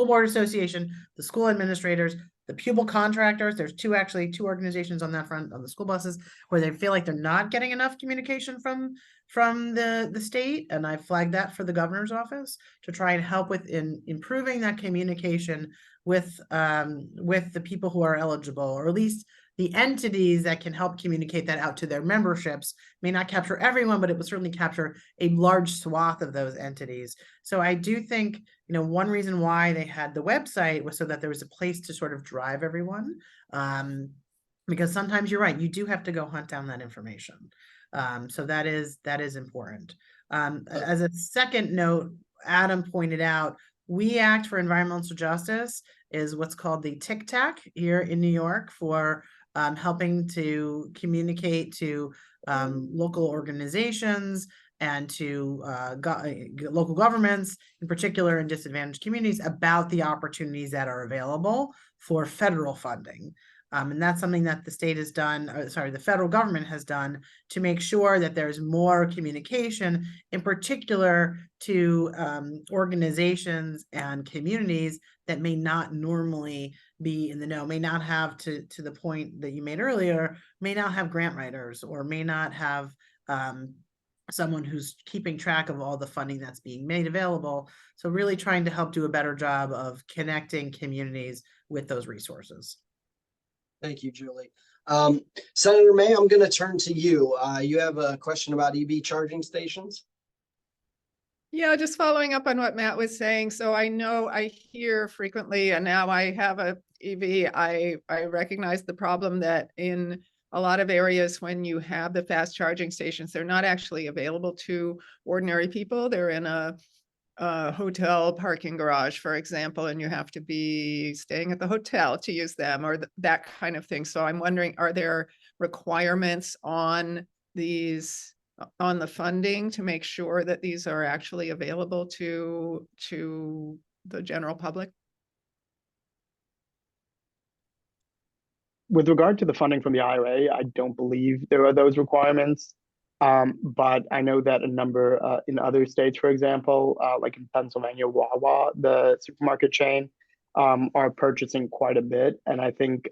board association, the school administrators, the pupil contractors. There's two organizations on that front, on the school buses, where they feel like they're not getting enough communication from the state. And I flagged that for the governor's office to try and help with improving that communication with the people who are eligible, or at least the entities that can help communicate that out to their memberships. May not capture everyone, but it will certainly capture a large swath of those entities. So I do think, one reason why they had the website was so that there was a place to sort of drive everyone. Because sometimes you're right, you do have to go hunt down that information. So that is important. As a second note, Adam pointed out, We Act for Environmental Justice is what's called the TICTAC here in New York for helping to communicate to local organizations and to local governments, in particular in disadvantaged communities, about the opportunities that are available for federal funding. And that's something that the state has done, the federal government has done to make sure that there's more communication, in particular to organizations and communities that may not normally be in the know, may not have, to the point that you made earlier, may not have grant writers, or may not have someone who's keeping track of all the funding that's being made available. So really trying to help do a better job of connecting communities with those resources. Thank you, Julie. Senator May, I'm going to turn to you. You have a question about EV charging stations? Yeah, just following up on what Matt was saying. So I know I hear frequently, and now I have a EV, I recognize the problem that in a lot of areas when you have the fast charging stations, they're not actually available to ordinary people. They're in a hotel parking garage, for example, and you have to be staying at the hotel to use them or that kind of thing. So I'm wondering, are there requirements on these, on the funding to make sure that these are actually available to the general public? With regard to the funding from the IRA, I don't believe there are those requirements. But I know that a number in other states, for example, like in Pennsylvania, Wawa, the supermarket chain, are purchasing quite a bit. And I think,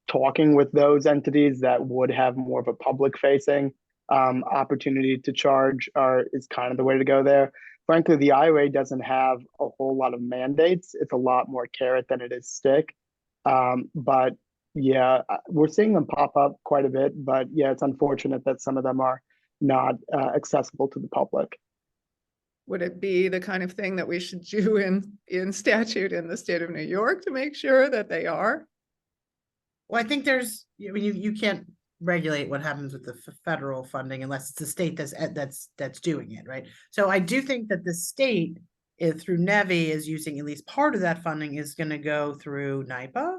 talking with those entities that would have more of a public-facing opportunity to charge is kind of the way to go there. Frankly, the IRA doesn't have a whole lot of mandates. It's a lot more carrot than it is stick. But yeah, we're seeing them pop up quite a bit, but yeah, it's unfortunate that some of them are not accessible to the public. Would it be the kind of thing that we should do in statute in the state of New York to make sure that they are? Well, I think you can't regulate what happens with the federal funding unless it's the state that's doing it, right? So I do think that the state through NEVI is using at least part of that funding is going to go through NYPA,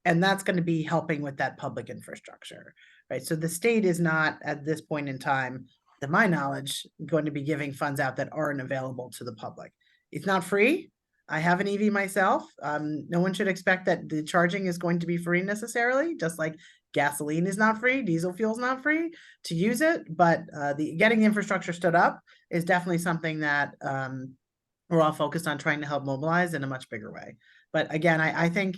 and that's going to be helping with that public infrastructure, right? So the state is not at this point in time, to my knowledge, going to be giving funds out that aren't available to the public. It's not free. I have an EV myself. No one should expect that the charging is going to be free necessarily, just like gasoline is not free, diesel fuel is not free to use it. But getting the infrastructure stood up is definitely something that we're all focused on trying to help mobilize in a much bigger way. But again, I think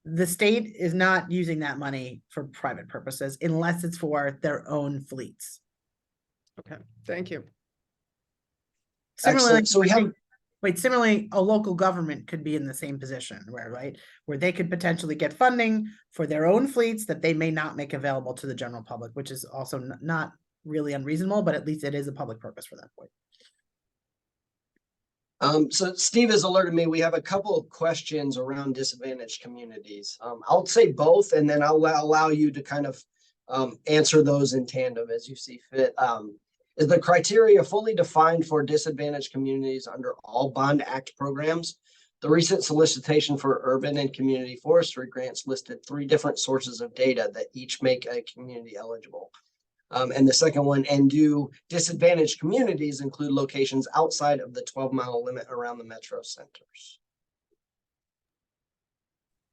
the state is not using that money for private purposes unless it's for their own fleets. Okay, thank you. Similarly, So we have. Similarly, a local government could be in the same position where they could potentially get funding for their own fleets that they may not make available to the general public, which is also not really unreasonable, but at least it is a public purpose for that point. So Steve has alerted me, we have a couple of questions around disadvantaged communities. I'll say both, and then I'll allow you to kind of answer those in tandem as you see fit. Is the criteria fully defined for disadvantaged communities under all Bond Act programs? The recent solicitation for urban and community forestry grants listed 3 different sources of data that each make a community eligible. And the second one, and do disadvantaged communities include locations outside of the 12-mile limit around the metro centers?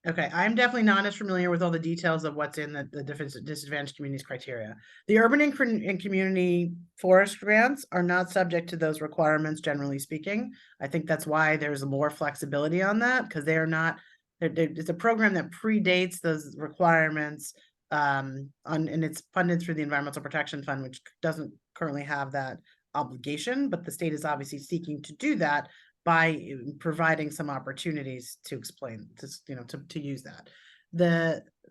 Okay, I'm definitely not as familiar with all the details of what's in the different disadvantaged communities criteria. The urban and community forest grants are not subject to those requirements, generally speaking. I think that's why there's more flexibility on that, because they are not, it's a program that predates those requirements, and it's funded through the Environmental Protection Fund, which doesn't currently have that obligation, but the state is obviously seeking to do that by providing some opportunities to explain this, to use that.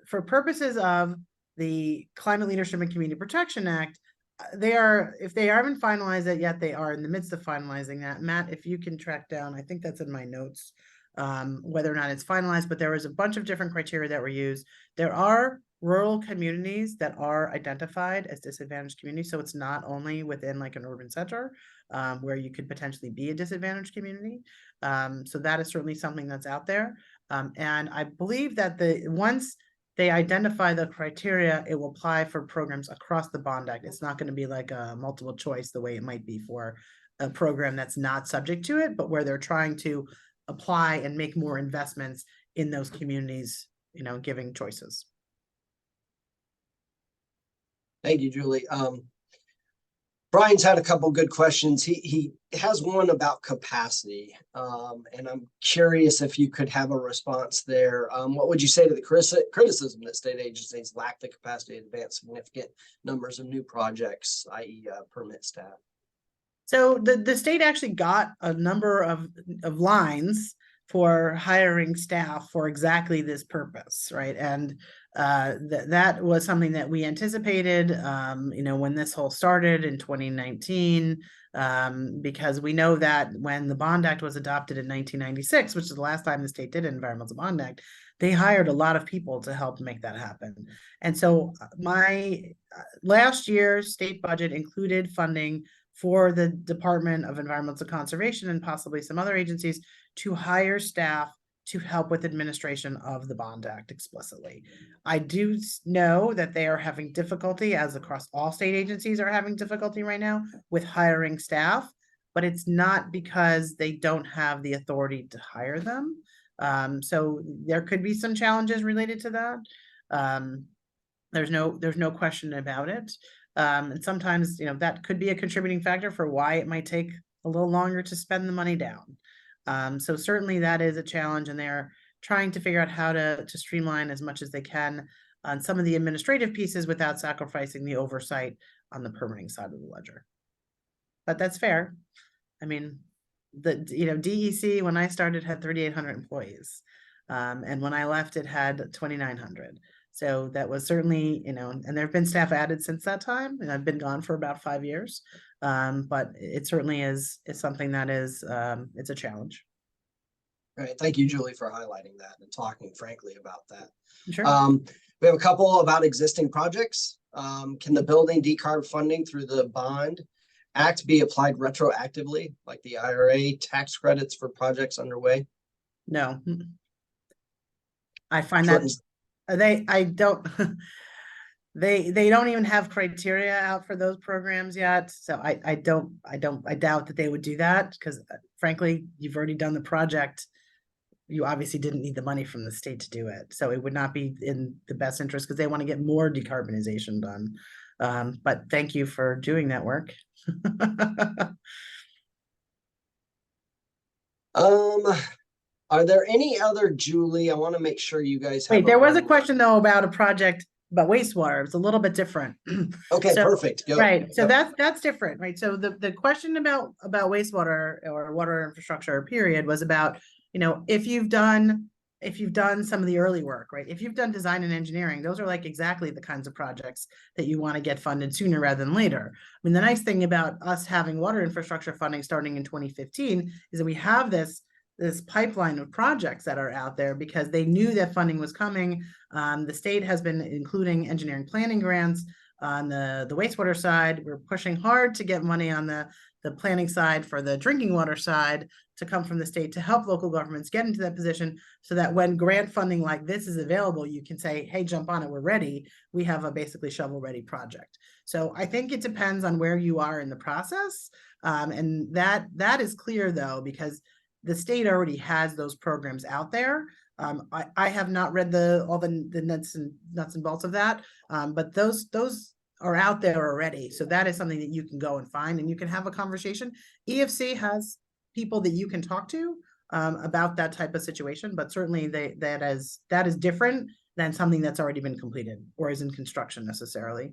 For purposes of the Climate Leadership and Community Protection Act, if they haven't finalized it yet, they are in the midst of finalizing that. Matt, if you can track down, I think that's in my notes, whether or not it's finalized, but there was a bunch of different criteria that were used. There are rural communities that are identified as disadvantaged communities. So it's not only within like an urban center where you could potentially be a disadvantaged community. So that is certainly something that's out there. And I believe that once they identify the criteria, it will apply for programs across the Bond Act. It's not going to be like a multiple choice the way it might be for a program that's not subject to it, but where they're trying to apply and make more investments in those communities, giving choices. Thank you, Julie. Brian's had a couple good questions. He has one about capacity, and I'm curious if you could have a response there. What would you say to the criticism that state agencies lack the capacity to advance significant numbers of new projects, i.e. Permit staff? So the state actually got a number of lines for hiring staff for exactly this purpose, right? And that was something that we anticipated, when this whole started in 2019, because we know that when the Bond Act was adopted in 1996, which is the last time the state did an Environmental Bond Act, they hired a lot of people to help make that happen. And so my last year's state budget included funding for the Department of Environmental Conservation and possibly some other agencies to hire staff to help with administration of the Bond Act explicitly. I do know that they are having difficulty, as across all state agencies are having difficulty right now, with hiring staff, but it's not because they don't have the authority to hire them. So there could be some challenges related to that. There's no question about it. And sometimes, that could be a contributing factor for why it might take a little longer to spend the money down. So certainly that is a challenge, and they're trying to figure out how to streamline as much as they can on some of the administrative pieces without sacrificing the oversight on the permitting side of the ledger. But that's fair. I mean, DEC, when I started, had 3,800 employees. And when I left, it had 2,900. So that was certainly, and there have been staff added since that time, and I've been gone for about 5 years. But it certainly is something that is, it's a challenge. Right. Thank you, Julie, for highlighting that and talking frankly about that. Sure. We have a couple about existing projects. Can the building decarb funding through the Bond Act be applied retroactively, like the IRA tax credits for projects underway? No. I find that I don't they don't even have criteria out for those programs yet. So I doubt that they would do that, because frankly, you've already done the project. You obviously didn't need the money from the state to do it. So it would not be in the best interest, because they want to get more decarbonization done. But thank you for doing that work. Are there any other, Julie? I want to make sure you guys have. Wait, there was a question though about a project about wastewater. It's a little bit different. Okay, So, perfect. Go. Right. So Go. that's different, right? So the question about wastewater or water infrastructure period was about, if you've done some of the early work, right? If you've done design and engineering, those are like exactly the kinds of projects that you want to get funded sooner rather than later. I mean, the nice thing about us having water infrastructure funding starting in 2015 is that we have this pipeline of projects that are out there because they knew that funding was coming. The state has been including engineering planning grants on the wastewater side. We're pushing hard to get money on the planning side for the drinking water side to come from the state to help local governments get into that position, so that when grant funding like this is available, you can say, hey, jump on it, we're ready. We have a basically shovel ready project. So I think it depends on where you are in the process. And that is clear though, because the state already has those programs out there. I have not read all the nuts and bolts of that, but those are out there already. So that is something that you can go and find, and you can have a conversation. EFC has people that you can talk to about that type of situation, but certainly that is different than something that's already been completed or is in construction necessarily.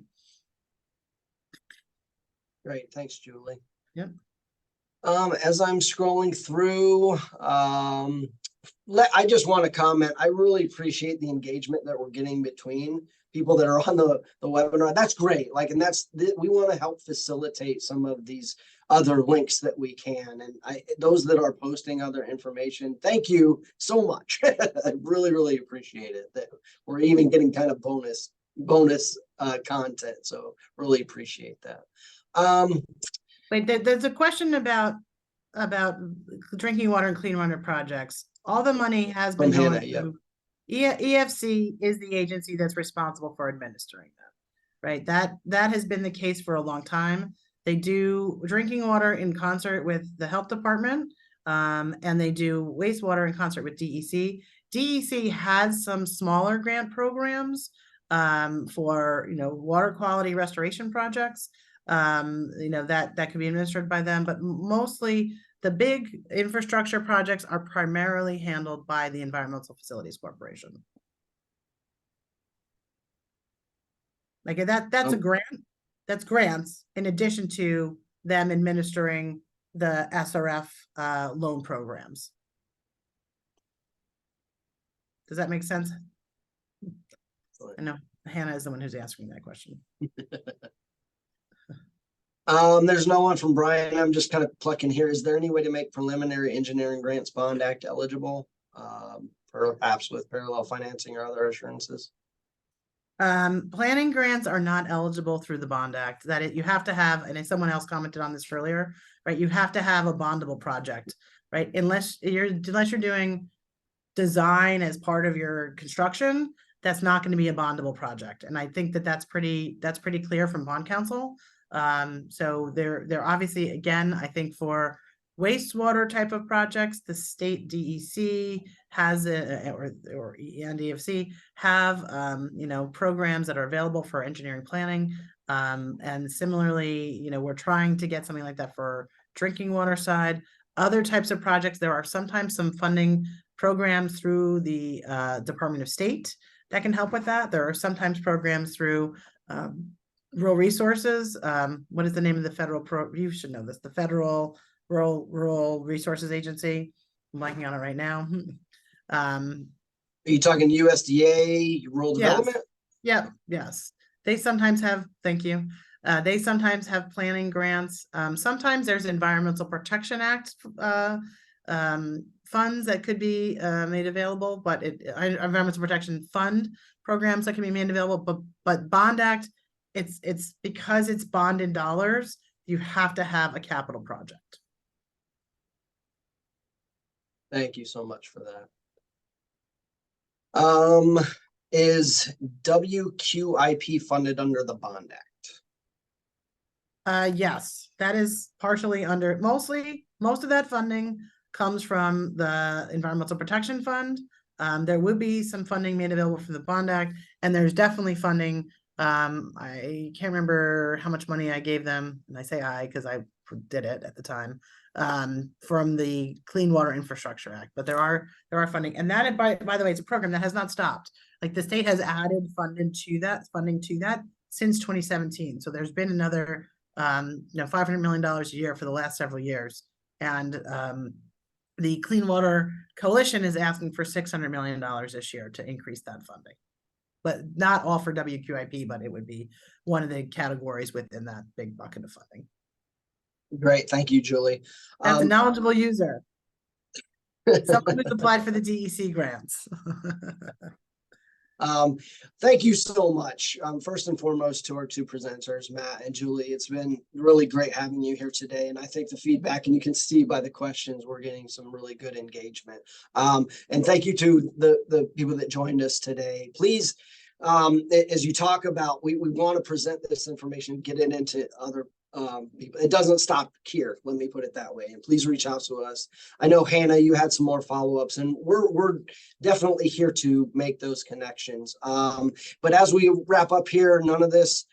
Great, thanks, Julie. Yep. As I'm scrolling through, I just want to comment. I really appreciate the engagement that we're getting between people that are on the webinar. That's great. And we want to help facilitate some of these other links that we can. And those that are posting other information, thank you so much. I really, really appreciate it. That we're even getting kind of bonus content. So really appreciate that. Wait, there's a question about drinking water and clean water projects. All the money has been going through. EFC is the agency that's responsible for administering that, right? That has been the case for a long time. They do drinking water in concert with the health department, and they do wastewater in concert with DEC. DEC has some smaller grant programs for water quality restoration projects. That can be administered by them, but mostly the big infrastructure projects are primarily handled by the Environmental Facilities Corporation. That's a grant. That's grants in addition to them administering the SRF loan programs. Does that make sense? I know Hannah is the one who's answering that question. There's no one from Brian. I'm just kind of plucking here. Is there any way to make preliminary engineering grants bond act eligible? Perhaps with parallel financing or other assurances? Planning grants are not eligible through the Bond Act. You have to have, and someone else commented on this earlier, right? You have to have a bondable project, right? Unless you're doing design as part of your construction, that's not going to be a bondable project. And I think that's pretty clear from Bond Council. So they're obviously, again, I think for wastewater type of projects, the state DEC has or ENDFC have programs that are available for engineering planning. And similarly, we're trying to get something like that for drinking water side. Other types of projects, there are sometimes some funding programs through the Department of State that can help with that. There are sometimes programs through rural resources. What is the name of the federal you should know this, the federal rural resources agency. I'm blanking on it right now. Are you talking USDA, rural development? Yeah, yes. They sometimes have, thank you. They sometimes have planning grants. Sometimes there's Environmental Protection Act funds that could be made available, but Environmental Protection Fund programs that can be made available, but Bond Act, it's because it's bond in dollars, you have to have a capital project. Thank you so much for that. Is WQIP funded under the Bond Act? Yes, that is partially under, most of that funding comes from the Environmental Protection Fund. There would be some funding made available from the Bond Act, and there's definitely funding. I can't remember how much money I gave them, and I say I because I did it at the time, from the Clean Water Infrastructure Act. But there are funding, and that, by the way, it's a program that has not stopped. Like the state has added funding to that since 2017. So there's been another $500 million a year for the last several years, and the Clean Water Coalition is asking for $600 million this year to increase that funding, but not all for WQIP, but it would be one of the categories within that big bucket of funding. Great, thank you, Julie. That's a knowledgeable user. Someone who's applied for the DEC grants. Thank you so much. First and foremost to our two presenters, Matt and Julie. It's been really great having you here today. And I think the feedback, and you can see by the questions, we're getting some really good engagement. And thank you to the people that joined us today. Please, as you talk about, we want to present this information, get it into other people. It doesn't stop here, let me put it that way, and please reach out to us. I know Hannah, you had some more follow-ups, and we're definitely here to make those connections. But as we wrap up here, none of this,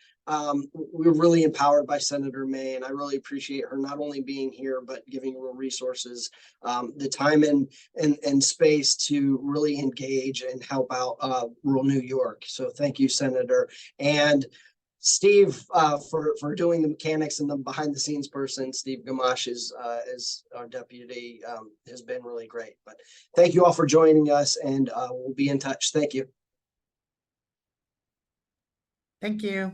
we're really empowered by Senator May, and I really appreciate her not only being here but giving Rural Resources the time and space to really engage and help out rural New York. So thank you, Senator. And Steve, for doing the mechanics and the behind the scenes person. Steve Gamache is our deputy, has been really great. But thank you all for joining us, and we'll be in touch. Thank you. Thank you.